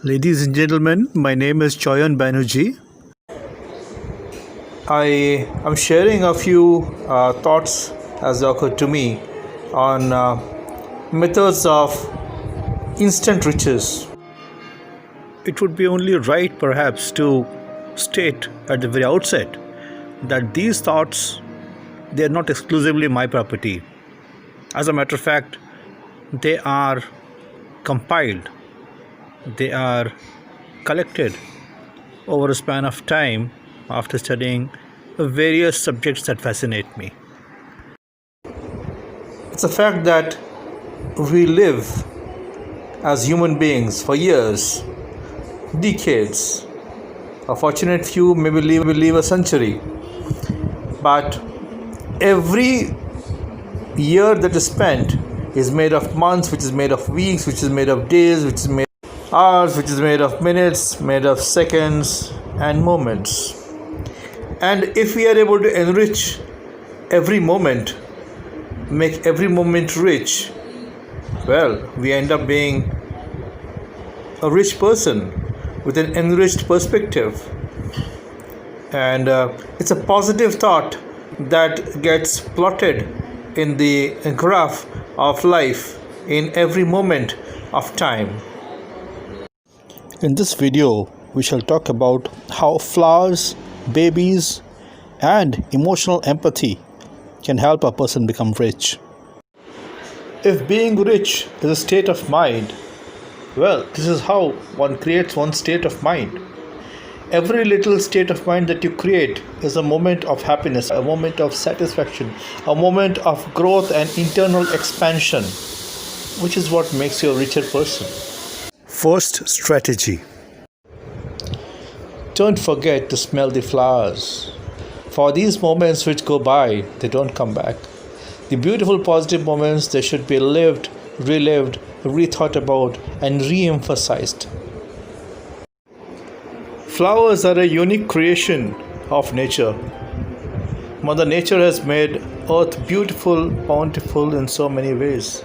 Ladies and gentlemen, my name is Chayan Banerjee. I am sharing a few thoughts as they occurred to me on methods of instant riches. It would be only right, perhaps, to state at the very outset that these thoughts they are not exclusively my property. As a matter of fact, they are compiled, they are collected over a span of time after studying various subjects that fascinate me. It's a fact that we live as human beings for years, decades. A fortunate few maybe live a century. But every year that is spent is made of months, which is made of weeks, which is made of days, which is made of hours, which is made of minutes, made of seconds and moments. And if we are able to enrich every moment, make every moment rich, well, we end up being a rich person with an enriched perspective. And it's a positive thought that gets plotted in the graph of life in every moment of time. In this video, we shall talk about how flowers, babies, and emotional empathy can help a person become rich. If being rich is a state of mind, well, this is how one creates one's state of mind. Every little state of mind that you create is a moment of happiness, a moment of satisfaction, a moment of growth and internal expansion, which is what makes you a richer person. First strategy: don't forget to smell the flowers. For these moments which go by, they don't come back. The beautiful positive moments, they should be lived, relived, rethought about, and re-emphasized. Flowers are a unique creation of nature. Mother Nature has made earth beautiful, bountiful in so many ways.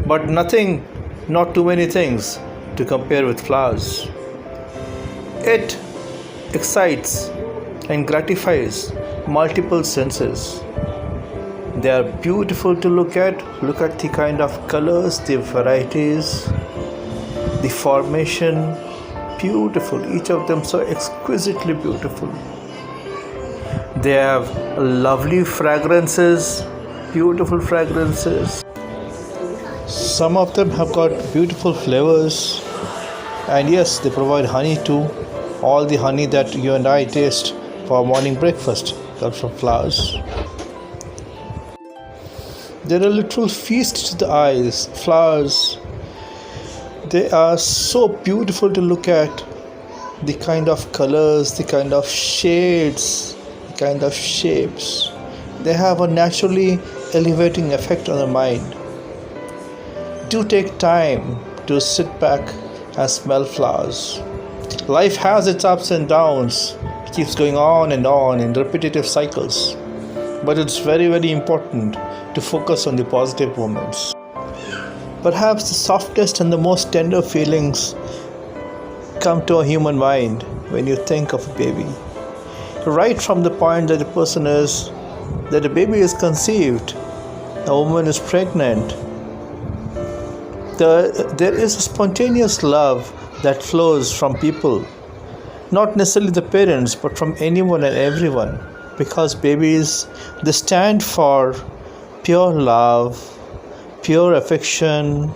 But nothing, not too many things to compare with flowers. It excites and gratifies multiple senses. They are beautiful to look at. Look at the kind of colors, the varieties, the formation. Beautiful, each of them so exquisitely beautiful. They have lovely fragrances, beautiful fragrances. Some of them have got beautiful flavors, and yes, they provide honey too. All the honey that you and I taste for morning breakfast comes from flowers. They're a literal feast to the eyes. Flowers, they are so beautiful to look at. The kind of colors, the kind of shades, the kind of shapes. They have a naturally elevating effect on the mind. Do take time to sit back and smell flowers. Life has its ups and downs. It keeps going on in repetitive cycles. But it's very, very important to focus on the positive moments. Perhaps the softest and the most tender feelings come to a human mind when you think of a baby. Right from the point that a baby is conceived, a woman is pregnant, there is a spontaneous love that flows from people, not necessarily the parents, but from anyone and everyone, because babies, they stand for pure love, pure affection,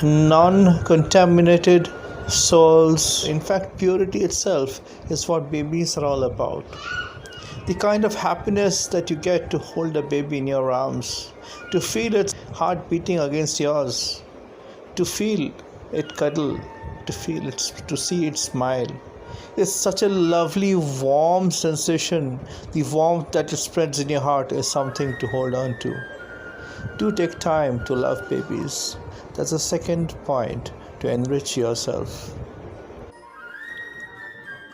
non-contaminated souls. In fact, purity itself is what babies are all about. The kind of happiness that you get to hold a baby in your arms, to feel its heart beating against yours, to feel it cuddle, to see it smile. It's such a lovely, warm sensation. The warmth that it spreads in your heart is something to hold on to. Do take time to love babies. That's the second point, to enrich yourself.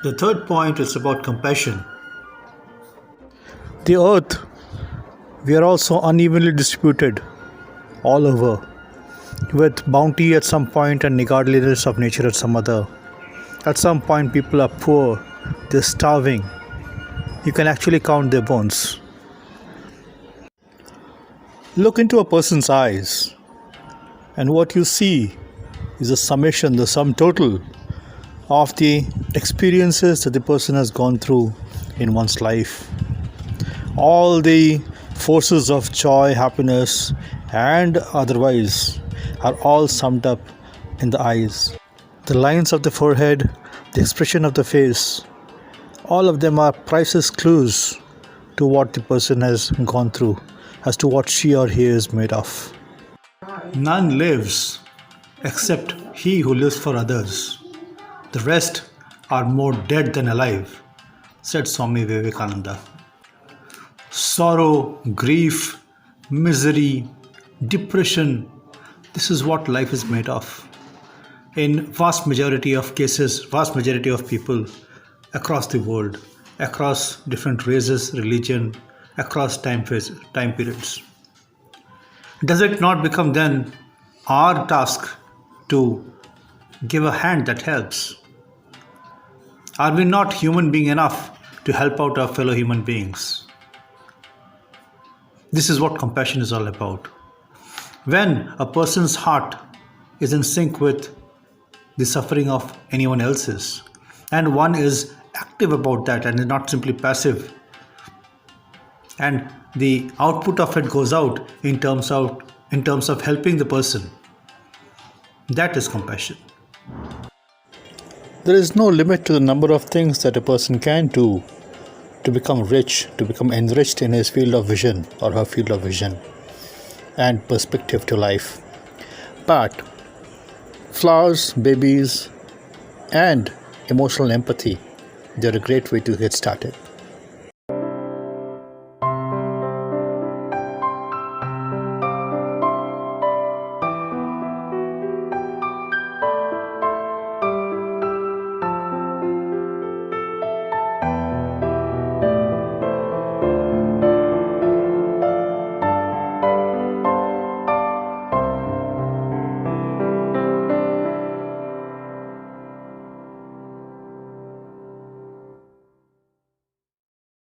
The third point is about compassion. The earth, we are also unevenly distributed all over. with bounty at some point and niggardliness of nature at some other. At some point, people are poor, they're starving. You can actually count their bones. Look into a person's eyes, and what you see is a summation, the sum total of the experiences that the person has gone through in one's life. All the forces of joy, happiness, and otherwise are all summed up in the eyes. The lines of the forehead, the expression of the face, all of them are priceless clues to what the person has gone through, as to what she or he is made of. None lives except he who lives for others. The rest are more dead than alive, said Swami Vivekananda. Sorrow, grief, misery, depression, this is what life is made of. In vast majority of cases, vast majority of people across the world, across different races, religion, across time periods. Does it not become then our task to give a hand that helps? Are we not human being enough to help out our fellow human beings? This is what compassion is all about. When a person's heart is in sync with the suffering of anyone else's, and one is active about that and is not simply passive, and the output of it goes out in terms of helping the person, that is compassion. There is no limit to the number of things that a person can do to become rich, to become enriched in his field of vision or her field of vision and perspective to life. But flowers, babies, and emotional empathy, they're a great way to get started.